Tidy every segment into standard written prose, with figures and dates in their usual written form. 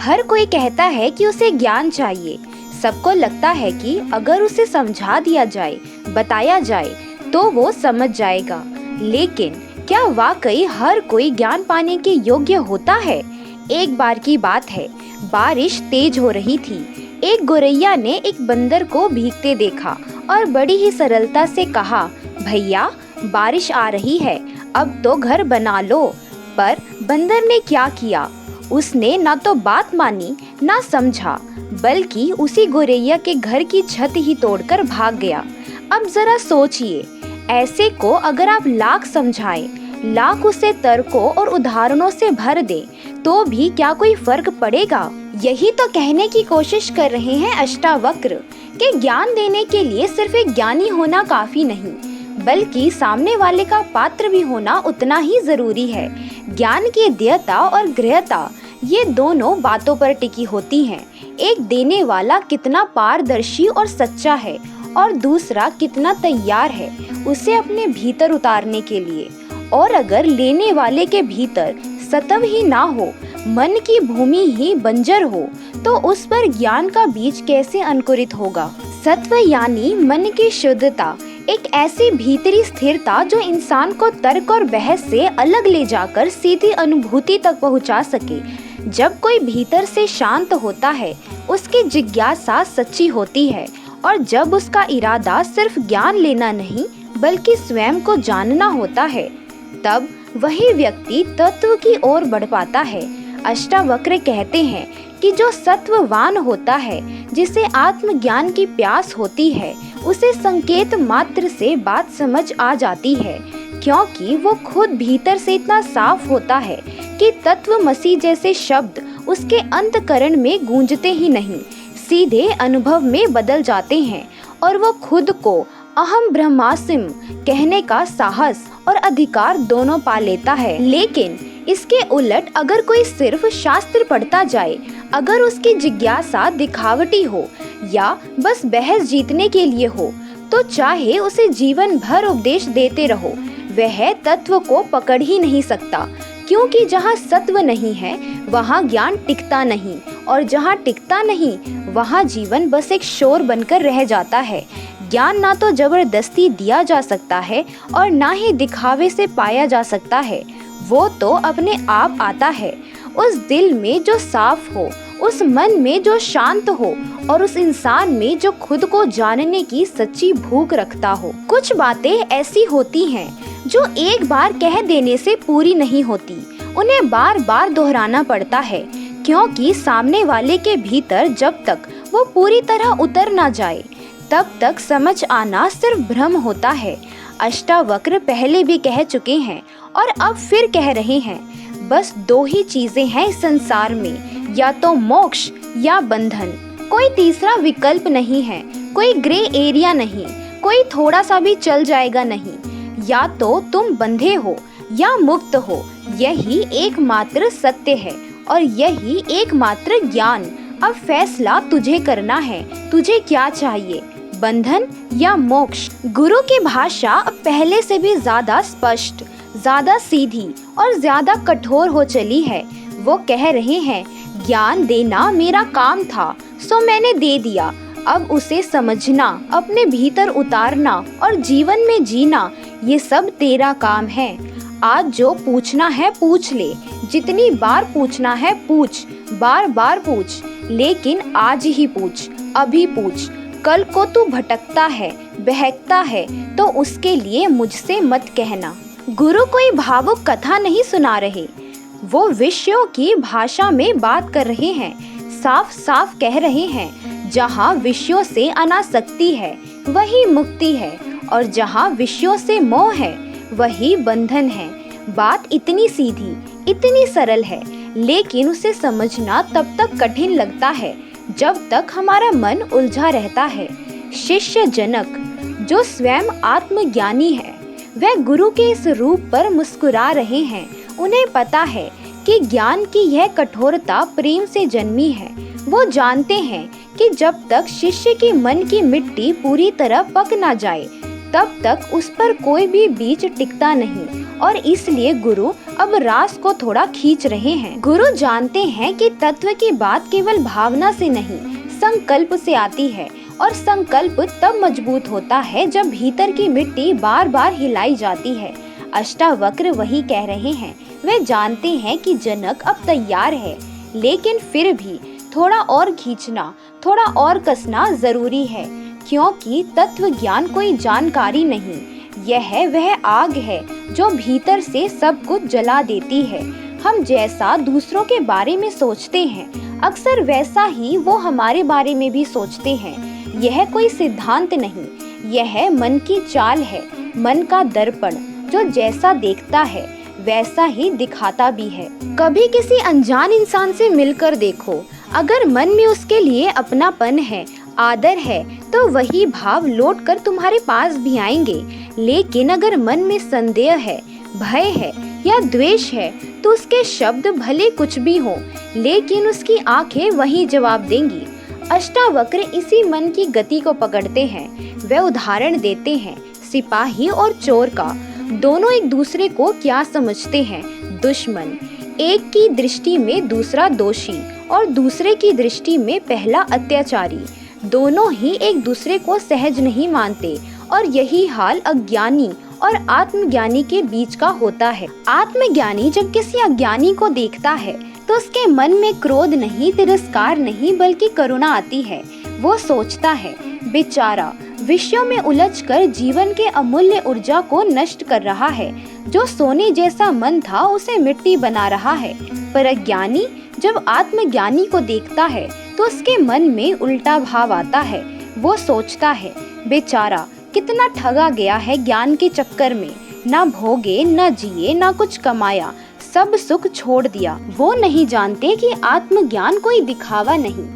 हर कोई कहता है कि उसे ज्ञान चाहिए। सबको लगता है कि अगर उसे समझा दिया जाए, बताया जाए तो वो समझ जाएगा। लेकिन क्या वाकई हर कोई ज्ञान पाने के योग्य होता है? एक बार की बात है, बारिश तेज हो रही थी। एक गौरैया ने एक बंदर को भीगते देखा और बड़ी ही सरलता से कहा, भैया बारिश आ रही है, अब तो घर बना लो। पर बंदर ने क्या किया? उसने ना तो बात मानी ना समझा, बल्कि उसी गौरैया के घर की छत ही तोड़कर भाग गया। अब जरा सोचिए, ऐसे को अगर आप लाख समझाएं, लाख उसे तर्कों और उदाहरणों से भर दे, तो भी क्या कोई फर्क पड़ेगा? यही तो कहने की कोशिश कर रहे हैं अष्टावक्र कि ज्ञान देने के लिए सिर्फ एक ज्ञानी होना काफी नहीं, बल्कि सामने वाले का पात्र भी होना उतना ही जरूरी है। ज्ञान की देयता और ग्रहता ये दोनों बातों पर टिकी होती हैं। एक देने वाला कितना पारदर्शी और सच्चा है और दूसरा कितना तैयार है उसे अपने भीतर उतारने के लिए। और अगर लेने वाले के भीतर सत्व ही ना हो, मन की भूमि ही बंजर हो, तो उस पर ज्ञान का बीज कैसे अंकुरित होगा? सत्व यानी मन की शुद्धता, एक ऐसी भीतरी स्थिरता जो इंसान को तर्क और बहस से अलग ले जाकर सीधी अनुभूति तक पहुंचा सके। जब कोई भीतर से शांत होता है, उसकी जिज्ञासा सच्ची होती है, और जब उसका इरादा सिर्फ ज्ञान लेना नहीं बल्कि स्वयं को जानना होता है, तब वही व्यक्ति तत्व की ओर बढ़ पाता है। अष्टावक्र कहते हैं कि जो सत्ववान होता है, जिसे आत्मज्ञान की प्यास होती है, उसे संकेत मात्र से बात समझ आ जाती है, क्योंकि वो खुद भीतर से इतना साफ होता है कि तत्वमसि जैसे शब्द उसके अंतकरण में गूंजते ही नहीं, सीधे अनुभव में बदल जाते हैं, और वो खुद को अहम ब्रह्मास्मि कहने का साहस और अधिकार दोनों पा लेता है। लेकिन इसके उलट अगर कोई सिर्फ शास्त्र पढ़ता जाए, अगर उसकी जिज्ञासा दिखावटी हो या बस बहस जीतने के लिए हो, तो चाहे उसे जीवन भर उपदेश देते रहो, वह तत्व को पकड़ ही नहीं सकता। क्योंकि जहाँ सत्व नहीं है वहाँ ज्ञान टिकता नहीं, और जहाँ टिकता नहीं वहाँ जीवन बस एक शोर बनकर रह जाता है। ज्ञान ना तो जबरदस्ती दिया जा सकता है और ना ही दिखावे से पाया जा सकता है, वो तो अपने आप आता है। उस दिल में जो साफ हो, उस मन में जो शांत हो, और उस इंसान में जो खुद को जानने की सच्ची भूख रखता हो। कुछ बातें ऐसी होती हैं जो एक बार कह देने से पूरी नहीं होती, उन्हें बार बार दोहराना पड़ता है, क्योंकि सामने वाले के भीतर जब तक वो पूरी तरह उतर ना जाए, तब तक समझ आना सिर्फ भ्रम होता है। अष्टावक्र पहले भी कह चुके हैं और अब फिर कह रहे हैं, बस दो ही चीजें हैं इस संसार में, या तो मोक्ष या बंधन। कोई तीसरा विकल्प नहीं है, कोई ग्रे एरिया नहीं, कोई थोड़ा सा भी चल जाएगा नहीं। या तो तुम बंधे हो या मुक्त हो, यही एकमात्र सत्य है और यही एकमात्र ज्ञान। अब फैसला तुझे करना है, तुझे क्या चाहिए, बंधन या मोक्ष? गुरु की भाषा अब पहले से भी ज्यादा स्पष्ट, ज्यादा सीधी और ज्यादा कठोर हो चली है। वो कह रहे हैं, ज्ञान देना मेरा काम था, सो मैंने दे दिया। अब उसे समझना, अपने भीतर उतारना और जीवन में जीना, ये सब तेरा काम है। आज जो पूछना है पूछ ले, जितनी बार पूछना है पूछ, बार बार पूछ, लेकिन आज ही पूछ, अभी पूछ। कल को तू भटकता है, बहकता है, तो उसके लिए मुझसे मत कहना। गुरु कोई भावुक कथा नहीं सुना रहे, वो विषयों की भाषा में बात कर रहे हैं। साफ साफ कह रहे हैं, जहाँ विषयों से अनासक्ति है वही मुक्ति है, और जहाँ विषयों से मोह है वही बंधन है। बात इतनी सीधी, इतनी सरल है, लेकिन उसे समझना तब तक कठिन लगता है जब तक हमारा मन उलझा रहता है। शिष्य जनक, जो स्वयं आत्मज्ञानी है, वह गुरु के इस रूप पर मुस्कुरा रहे हैं। उन्हें पता है कि ज्ञान की यह कठोरता प्रेम से जन्मी है। वो जानते हैं कि जब तक शिष्य के मन की मिट्टी पूरी तरह पक ना जाए, तब तक उस पर कोई भी बीज टिकता नहीं, और इसलिए गुरु अब रास को थोड़ा खींच रहे हैं। गुरु जानते हैं कि तत्व की बात केवल भावना से नहीं, संकल्प से आती है, और संकल्प तब मजबूत होता है जब भीतर की मिट्टी बार बार हिलाई जाती है। अष्टावक्र वही कह रहे हैं। वे जानते हैं कि जनक अब तैयार है, लेकिन फिर भी थोड़ा और खींचना, थोड़ा और कसना जरूरी है, क्योंकि तत्व ज्ञान कोई जानकारी नहीं, यह वह आग है जो भीतर से सब कुछ जला देती है। हम जैसा दूसरों के बारे में सोचते हैं, अक्सर वैसा ही वो हमारे बारे में भी सोचते हैं। यह कोई सिद्धांत नहीं, यह मन की चाल है, मन का दर्पण, जो जैसा देखता है वैसा ही दिखाता भी है। कभी किसी अनजान इंसान से मिलकर देखो, अगर मन में उसके लिए अपनापन है, आदर है, तो वही भाव लौटकर तुम्हारे पास भी आएंगे। लेकिन अगर मन में संदेह है, भय है या द्वेष है, तो उसके शब्द भले कुछ भी हो, लेकिन उसकी आंखें वही जवाब देंगी। अष्टावक्र इसी मन की गति को पकड़ते हैं। वे उदाहरण देते हैं सिपाही और चोर का। दोनों एक दूसरे को क्या समझते हैं? दुश्मन। एक की दृष्टि में दूसरा दोषी और दूसरे की दृष्टि में पहला अत्याचारी। दोनों ही एक दूसरे को सहज नहीं मानते, और यही हाल अज्ञानी और आत्मज्ञानी के बीच का होता है। आत्मज्ञानी जब किसी अज्ञानी को देखता है तो उसके मन में क्रोध नहीं, तिरस्कार नहीं, बल्कि करुणा आती है। वो सोचता है, बेचारा विषयों में उलझकर जीवन के अमूल्य ऊर्जा को नष्ट कर रहा है। जो सोने जैसा मन था उसे मिट्टी बना रहा है। पर अज्ञानी जब आत्मज्ञानी को देखता है तो उसके मन में उल्टा भाव आता है। वो सोचता है, बेचारा कितना ठगा गया है ज्ञान के चक्कर में, ना भोगे, ना जिए, ना कुछ कमाया, सब सुख छोड़ दिया। वो नहीं जानते कि आत्मज्ञान कोई दिखावा नहीं,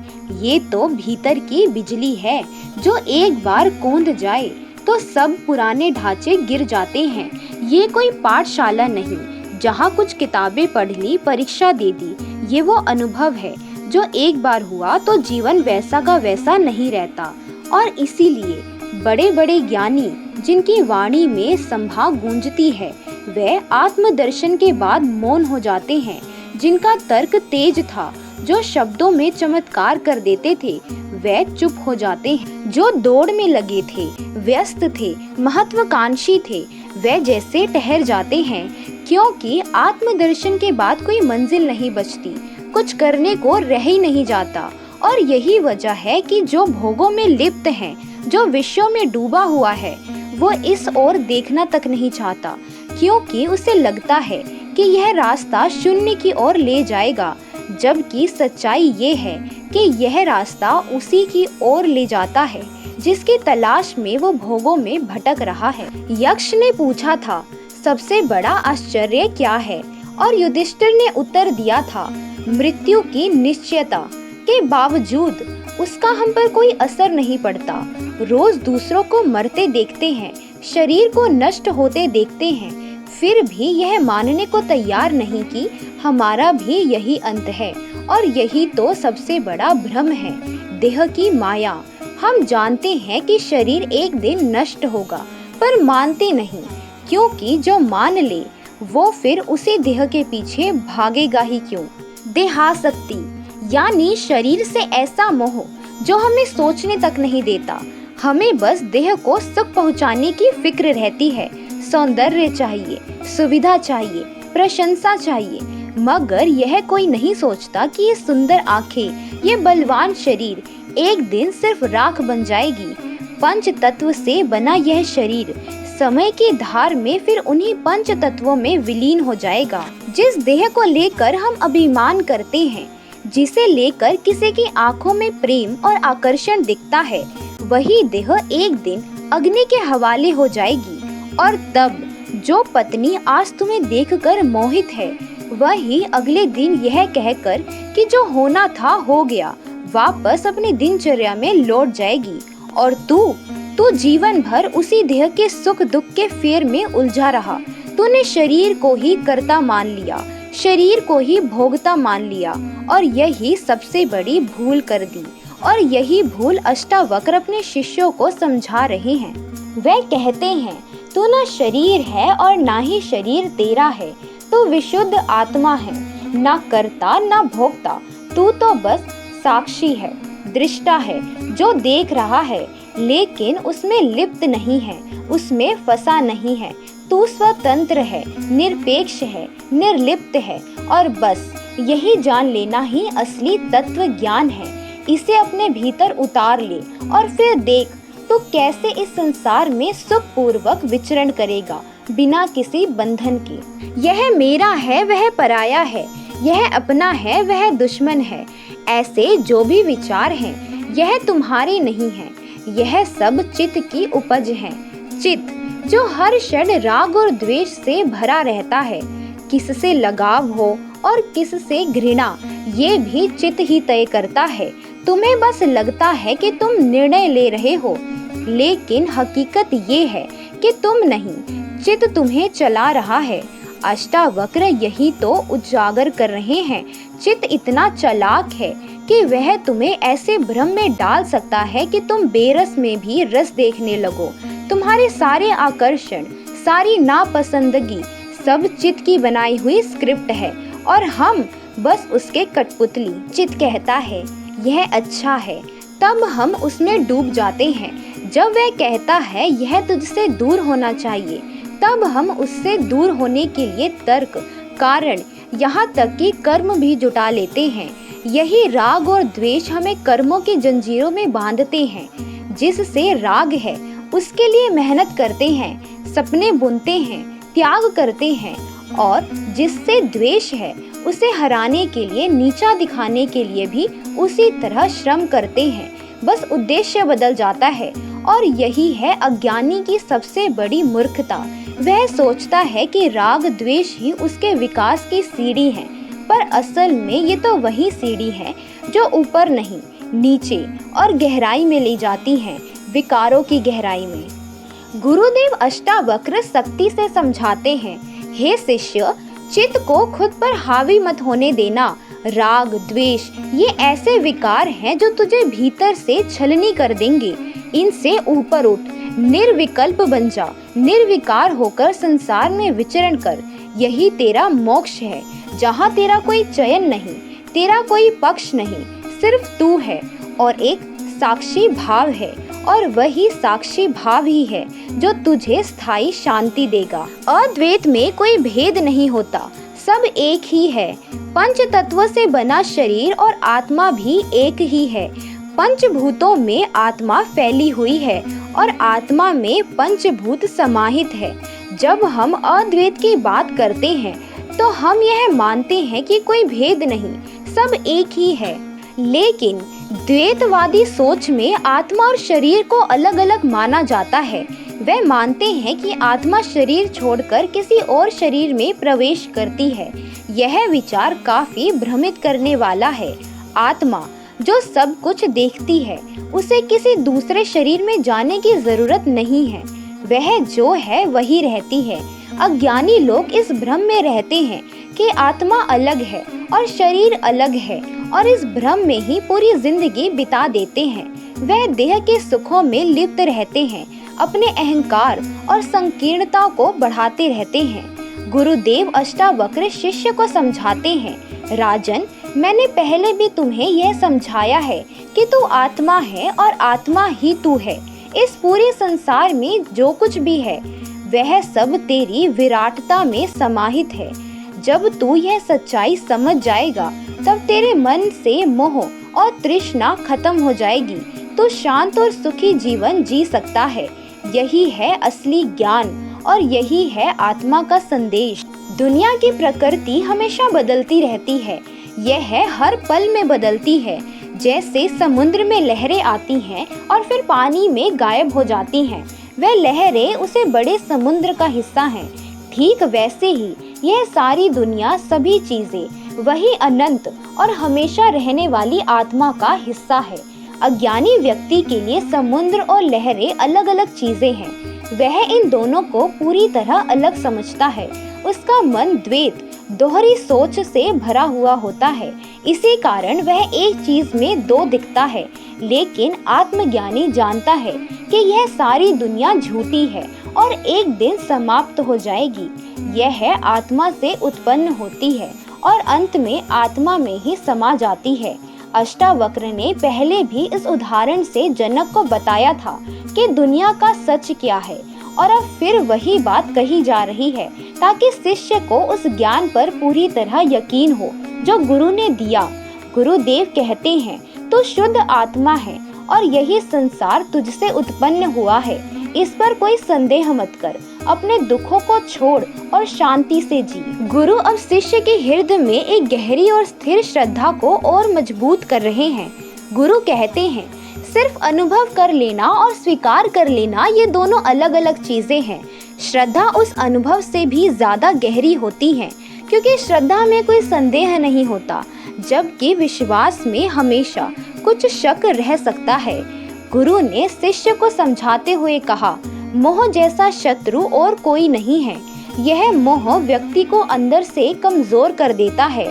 ये तो भीतर की बिजली है जो एक बार कौंध जाए तो सब पुराने ढांचे गिर जाते हैं। ये कोई पाठशाला नहीं जहाँ कुछ किताबें पढ़ ली, परीक्षा दे दी। ये वो अनुभव है जो एक बार हुआ तो जीवन वैसा का वैसा नहीं रहता। और इसीलिए बड़े बड़े ज्ञानी जिनकी वाणी में संभा गूंजती है, वे आत्मदर्शन के बाद मौन हो जाते हैं। जिनका तर्क तेज था, जो शब्दों में चमत्कार कर देते थे, वे चुप हो जाते हैं। जो दौड़ में लगे थे, व्यस्त थे, महत्वाकांक्षी थे, वे जैसे ठहर जाते हैं, क्योंकि आत्मदर्शन के बाद कोई मंजिल नहीं बचती, कुछ करने को रह ही नहीं जाता। और यही वजह है कि जो भोगों में लिप्त है, जो विषयों में डूबा हुआ है, वो इस ओर देखना तक नहीं चाहता, क्योंकि उसे लगता है कि यह रास्ता शून्य की ओर ले जाएगा, जबकि सच्चाई ये है कि यह रास्ता उसी की ओर ले जाता है जिसकी तलाश में वो भोगों में भटक रहा है। यक्ष ने पूछा था, सबसे बड़ा आश्चर्य क्या है? और युधिष्ठिर ने उत्तर दिया था, मृत्यु की निश्चयता के बावजूद उसका हम पर कोई असर नहीं पड़ता। रोज दूसरों को मरते देखते हैं, शरीर को नष्ट होते देखते हैं, फिर भी यह मानने को तैयार नहीं कि हमारा भी यही अंत है। और यही तो सबसे बड़ा भ्रम है, देह की माया। हम जानते हैं कि शरीर एक दिन नष्ट होगा, पर मानते नहीं, क्योंकि जो मान ले वो फिर उसे देह के पीछे भागेगा ही क्यों। देहासक्ति यानी शरीर से ऐसा मोह जो हमें सोचने तक नहीं देता। हमें बस देह को सुख पहुंचाने की फिक्र रहती है। सौंदर्य चाहिए, सुविधा चाहिए, प्रशंसा चाहिए, मगर यह कोई नहीं सोचता कि ये सुंदर आंखें, ये बलवान शरीर एक दिन सिर्फ राख बन जाएगी। पंच तत्व से बना यह शरीर समय की धार में फिर उन्हीं पंच तत्वों में विलीन हो जाएगा। जिस देह को लेकर हम अभिमान करते हैं, जिसे लेकर किसी की आंखों में प्रेम और आकर्षण दिखता है, वही देह एक दिन अग्नि के हवाले हो जाएगी। और तब जो पत्नी आज तुम्हें देखकर मोहित है, वही अगले दिन यह कहकर कि जो होना था हो गया, वापस अपनी दिनचर्या में लौट जाएगी। और तू जीवन भर उसी देह के सुख दुख के फेर में उलझा रहा। तूने शरीर को ही कर्ता मान लिया, शरीर को ही भोगता मान लिया, और यही सबसे बड़ी भूल कर दी। और यही भूल अष्टावक्र अपने शिष्यों को समझा रहे हैं। वे कहते हैं, तू ना शरीर है और ना ही शरीर तेरा है, तू विशुद्ध आत्मा है, ना कर्ता ना भोक्ता, तू तो बस साक्षी है, दृष्टा है, जो देख रहा है लेकिन उसमें लिप्त नहीं है, उसमें फंसा नहीं है। तू स्वतंत्र है, निरपेक्ष है, निर्लिप्त है, और बस यही जान लेना ही असली तत्व ज्ञान है। इसे अपने भीतर उतार ले और फिर देख तू कैसे इस संसार में सुखपूर्वक विचरण करेगा बिना किसी बंधन के। यह मेरा है वह पराया है, यह अपना है वह दुश्मन है, ऐसे जो भी विचार हैं यह तुम्हारे नहीं है, यह सब चित्त की उपज है। चित्त जो हर क्षण राग और द्वेष से भरा रहता है, किससे लगाव हो और किससे घृणा ये भी चित्त ही तय करता है। तुम्हें बस लगता है कि तुम निर्णय ले रहे हो, लेकिन हकीकत ये है कि तुम नहीं, चित्त तुम्हें चला रहा है। अष्टावक्र यही तो उजागर कर रहे हैं। चित्त इतना चालाक है कि वह तुम्हें ऐसे भ्रम में डाल सकता है कि तुम बेरस में भी रस देखने लगो। तुम्हारे सारे आकर्षण, सारी नापसंदगी सब चित्त की बनाई हुई स्क्रिप्ट है और हम बस उसके कठपुतली। चित्त कहता है यह अच्छा है, तब हम उसमें डूब जाते हैं। जब वह कहता है यह तुझसे दूर होना चाहिए, तब हम उससे दूर होने के लिए तर्क, कारण, यहाँ तक कि कर्म भी जुटा लेते हैं। यही राग और द्वेष हमें कर्मों की जंजीरों में बांधते हैं। जिससे राग है उसके लिए मेहनत करते हैं, सपने बुनते हैं, त्याग करते हैं, और जिससे द्वेष है उसे हराने के लिए, नीचा दिखाने के लिए भी उसी तरह श्रम करते हैं। बस उद्देश्य बदल जाता है, और यही है अज्ञानी की सबसे बड़ी मूर्खता। वह सोचता है कि राग द्वेष ही उसके विकास की सीढ़ी है, पर असल में ये तो वही सीढ़ी है जो ऊपर नहीं, नीचे और गहराई में ले जाती है, विकारों की गहराई में। गुरुदेव अष्टावक्र सख्ती से समझाते हैं, हे शिष्य, चित्त को खुद पर हावी मत होने देना। राग द्वेष ये ऐसे विकार हैं जो तुझे भीतर से छलनी कर देंगे। इनसे ऊपर उठ, निर्विकल्प बन जा, निर्विकार होकर संसार में विचरण कर। यही तेरा मोक्ष है, जहाँ तेरा कोई चयन नहीं, तेरा कोई पक्ष नहीं, सिर्फ तू है और एक साक्षी भाव है, और वही साक्षी भाव ही है जो तुझे स्थायी शांति देगा। अद्वैत में कोई भेद नहीं होता, सब एक ही है। पंच तत्व से बना शरीर और आत्मा भी एक ही है। पंचभूतों में आत्मा फैली हुई है और आत्मा में पंचभूत समाहित है। जब हम अद्वैत की बात करते हैं तो हम यह मानते हैं कि कोई भेद नहीं, सब एक ही है। लेकिन द्वैतवादी सोच में आत्मा और शरीर को अलग अलग माना जाता है। वे मानते हैं कि आत्मा शरीर छोड़कर किसी और शरीर में प्रवेश करती है। यह विचार काफी भ्रमित करने वाला है। आत्मा जो सब कुछ देखती है, उसे किसी दूसरे शरीर में जाने की जरूरत नहीं है। वह जो है वही रहती है। अज्ञानी लोग इस भ्रम में रहते हैं कि आत्मा अलग है और शरीर अलग है, और इस भ्रम में ही पूरी जिंदगी बिता देते हैं। वह देह के सुखों में लिप्त रहते हैं, अपने अहंकार और संकीर्णता को बढ़ाते रहते हैं। गुरुदेव अष्टावक्र शिष्य को समझाते हैं, राजन, मैंने पहले भी तुम्हें यह समझाया है कि तू आत्मा है और आत्मा ही तू है। इस पूरे संसार में जो कुछ भी है वह सब तेरी विराटता में समाहित है। जब तू यह सच्चाई समझ जाएगा तब तेरे मन से मोह और तृष्णा खत्म हो जाएगी। तू शांत और सुखी जीवन जी सकता है। यही है असली ज्ञान और यही है आत्मा का संदेश। दुनिया की प्रकृति हमेशा बदलती रहती है। यह हर पल में बदलती है। जैसे समुद्र में लहरें आती हैं और फिर पानी में गायब हो जाती हैं, वह लहरें उसे बड़े समुद्र का हिस्सा हैं। ठीक वैसे ही यह सारी दुनिया, सभी चीजें वही अनंत और हमेशा रहने वाली आत्मा का हिस्सा है। अज्ञानी व्यक्ति के लिए समुद्र और लहरें अलग अलग चीजें हैं। वह इन दोनों को पूरी तरह अलग समझता है। उसका मन द्वैत, दोहरी सोच से भरा हुआ होता है। इसी कारण वह एक चीज में दो दिखता है। लेकिन आत्मज्ञानी जानता है कि यह सारी दुनिया झूठी है और एक दिन समाप्त हो जाएगी। यह आत्मा से उत्पन्न होती है और अंत में आत्मा में ही समा जाती है। अष्टावक्र ने पहले भी इस उदाहरण से जनक को बताया था कि दुनिया का सच क्या है, और अब फिर वही बात कही जा रही है ताकि शिष्य को उस ज्ञान पर पूरी तरह यकीन हो जो गुरु ने दिया। गुरुदेव कहते हैं, तू शुद्ध आत्मा है और यही संसार तुझसे उत्पन्न हुआ है। इस पर कोई संदेह मत कर, अपने दुखों को छोड़ और शांति से जी। गुरु अब शिष्य के हृदय में एक गहरी और स्थिर श्रद्धा को और मजबूत कर रहे हैं। गुरु कहते हैं, सिर्फ अनुभव कर लेना और स्वीकार कर लेना ये दोनों अलग अलग चीजें हैं। श्रद्धा उस अनुभव से भी ज्यादा गहरी होती है, क्योंकि श्रद्धा में कोई संदेह नहीं होता, जबकि विश्वास में हमेशा कुछ शक रह सकता है। गुरु ने शिष्य को समझाते हुए कहा, मोह जैसा शत्रु और कोई नहीं है। यह मोह व्यक्ति को अंदर से कमजोर कर देता है।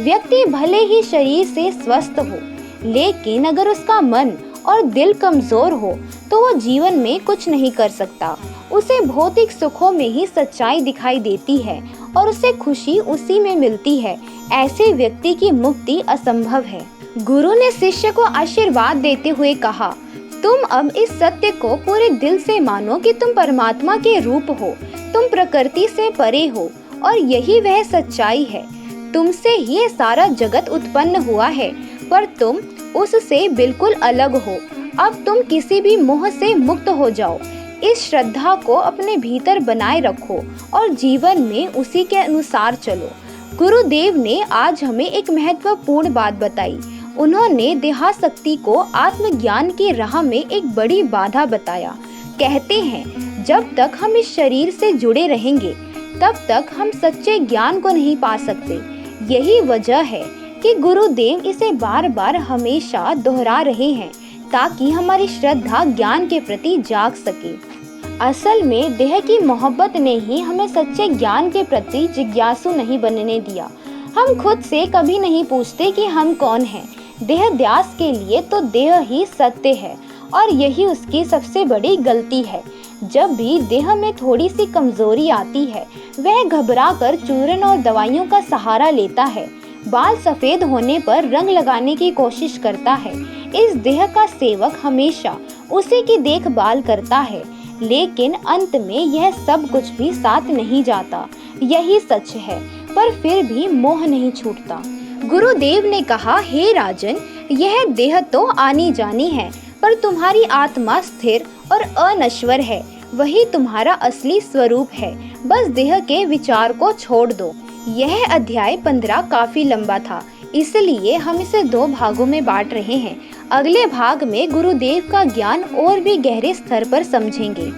व्यक्ति भले ही शरीर से स्वस्थ हो, लेकिन अगर उसका मन और दिल कमजोर हो तो वो जीवन में कुछ नहीं कर सकता। उसे भौतिक सुखों में ही सच्चाई दिखाई देती है और उसे खुशी उसी में मिलती है। ऐसे व्यक्ति की मुक्ति असंभव है। गुरु ने शिष्य को आशीर्वाद देते हुए कहा, तुम अब इस सत्य को पूरे दिल से मानो कि तुम परमात्मा के रूप हो। तुम प्रकृति से परे हो और यही वह सच्चाई है। तुमसे ही ये सारा जगत उत्पन्न हुआ है, पर तुम उससे बिल्कुल अलग हो। अब तुम किसी भी मोह से मुक्त हो जाओ। इस श्रद्धा को अपने भीतर बनाए रखो और जीवन में उसी के अनुसार चलो। गुरुदेव ने आज हमें एक महत्वपूर्ण बात बताई। उन्होंने देहासक्ति को आत्मज्ञान की राह में एक बड़ी बाधा बताया। कहते हैं, जब तक हम इस शरीर से जुड़े रहेंगे तब तक हम सच्चे ज्ञान को नहीं पा सकते। यही वजह है कि गुरुदेव इसे बार बार हमेशा दोहरा रहे हैं, ताकि हमारी श्रद्धा ज्ञान के प्रति जाग सके। असल में देह की मोहब्बत ने ही हमें सच्चे ज्ञान के प्रति जिज्ञासु नहीं बनने दिया। हम खुद से कभी नहीं पूछते कि हम कौन हैं। देह ध्यास के लिए तो देह ही सत्य है, और यही उसकी सबसे बड़ी गलती है। जब भी देह में थोड़ी सी कमजोरी आती है, वह घबराकर चूरन और दवाइयों का सहारा लेता है। बाल सफेद होने पर रंग लगाने की कोशिश करता है। इस देह का सेवक हमेशा उसी की देखभाल करता है, लेकिन अंत में यह सब कुछ भी साथ नहीं जाता। यही सच है, पर फिर भी मोह नहीं छूटता। गुरुदेव ने कहा, हे राजन, यह देह तो आनी जानी है, पर तुम्हारी आत्मा स्थिर और अनश्वर है। वही तुम्हारा असली स्वरूप है। बस देह के विचार को छोड़ दो। यह अध्याय 15 काफी लंबा था, इसलिए हम इसे 2 भागों में बांट रहे हैं। अगले भाग में गुरुदेव का ज्ञान और भी गहरे स्तर पर समझेंगे।